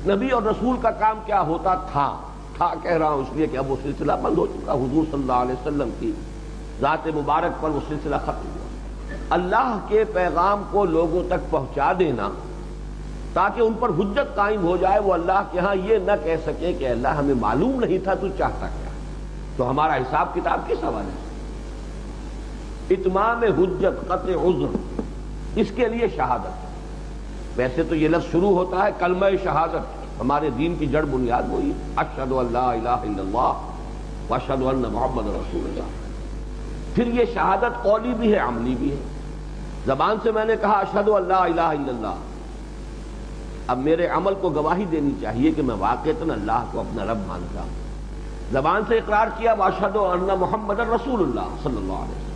نبی اور رسول کا کام کیا ہوتا تھا کہہ رہا ہوں اس لیے کہ اب وہ سلسلہ بند ہو چکا، حضور صلی اللہ علیہ وسلم کی ذات مبارک پر وہ سلسلہ ختم ہوا۔ اللہ کے پیغام کو لوگوں تک پہنچا دینا تاکہ ان پر حجت قائم ہو جائے، وہ اللہ کے ہاں یہ نہ کہہ سکے کہ اللہ ہمیں معلوم نہیں تھا تو چاہتا کیا، تو ہمارا حساب کتاب کس حوالے سے؟ اتمام حجت، قطع عذر، اس کے لیے شہادت۔ ویسے تو یہ لفظ شروع ہوتا ہے کلمہ شہادت، ہمارے دین کی جڑ بنیاد وہی اشہد ان لا الہ الا اللہ واشہد ان محمد رسول اللہ۔ پھر یہ شہادت قولی بھی ہے، عملی بھی ہے۔ زبان سے میں نے کہا اشہد ان لا الہ الا اللہ، اب میرے عمل کو گواہی دینی چاہیے کہ میں واقعتاً اللہ کو اپنا رب مانتا ہوں۔ زبان سے اقرار کیا واشہد ان محمد رسول اللہ صلی اللہ علیہ وسلم،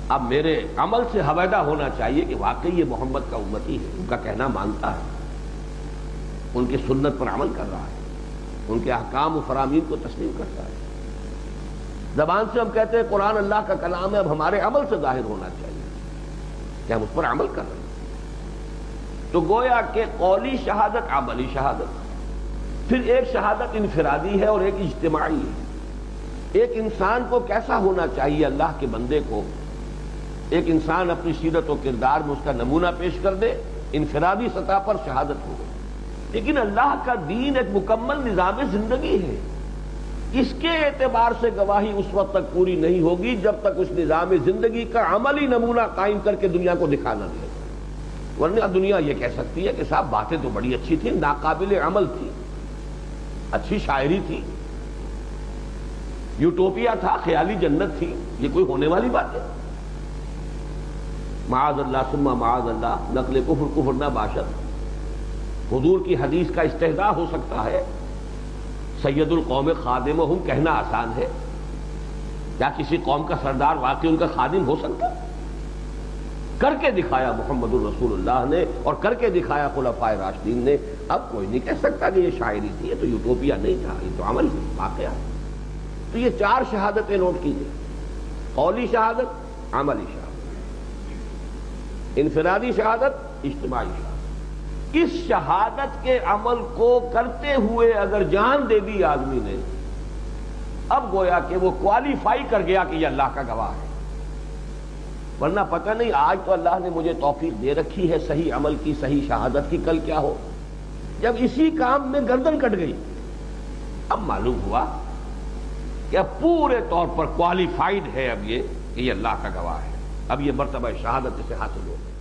اب میرے عمل سے حویدہ ہونا چاہیے کہ واقعی یہ محمد کا امتی ہے، ان کا کہنا مانتا ہے، ان کی سنت پر عمل کر رہا ہے، ان کے احکام و فرامین کو تسلیم کرتا ہے۔ زبان سے ہم کہتے ہیں قرآن اللہ کا کلام ہے، اب ہمارے عمل سے ظاہر ہونا چاہیے کہ ہم اس پر عمل کر رہے ہیں۔ تو گویا کہ قولی شہادت، عملی شہادت، پھر ایک شہادت انفرادی ہے اور ایک اجتماعی ہے۔ ایک انسان کو کیسا ہونا چاہیے اللہ کے بندے کو، ایک انسان اپنی سیرت و کردار میں اس کا نمونہ پیش کر دے، انفرادی سطح پر شہادت ہو۔ لیکن اللہ کا دین ایک مکمل نظام زندگی ہے، اس کے اعتبار سے گواہی اس وقت تک پوری نہیں ہوگی جب تک اس نظام زندگی کا عملی نمونہ قائم کر کے دنیا کو دکھانا دے، ورنہ دنیا یہ کہہ سکتی ہے کہ صاحب باتیں تو بڑی اچھی تھی، ناقابل عمل تھی، اچھی شاعری تھی، یوٹوپیا تھا، خیالی جنت تھی، یہ کوئی ہونے والی بات ہے؟ معاذ اللہ ثم معاذ اللہ، نقل کفر کفر نہ باشد۔ حضور کی حدیث کا استحضاء ہو سکتا ہے، سید القوم خادمہم کہنا آسان ہے، کیا کسی قوم کا سردار واقعی ان کا خادم ہو سکتا؟ کر کے دکھایا محمد الرسول اللہ نے، اور کر کے دکھایا خلفائے راشدین نے۔ اب کوئی نہیں کہہ سکتا کہ یہ شاعری تھی، یہ تو یوٹوپیا نہیں تھا، یہ تو عمل واقعہ ہے۔ تو یہ چار شہادتیں نوٹ کیجیے، قولی شہادت، عملی شہادت، انفرادی شہادت، اجتماعی شہادت۔ اس شہادت کے عمل کو کرتے ہوئے اگر جان دے دی آدمی نے، اب گویا کہ وہ کوالیفائی کر گیا کہ یہ اللہ کا گواہ ہے۔ ورنہ پتہ نہیں آج تو اللہ نے مجھے توفیق دے رکھی ہے صحیح عمل کی، صحیح شہادت کی، کل کیا ہو؟ جب اسی کام میں گردن کٹ گئی، اب معلوم ہوا کہ اب پورے طور پر کوالیفائیڈ ہے اب یہ کہ یہ اللہ کا گواہ ہے، اب یہ مرتبہ شہادت سے حاصل ہو گئی۔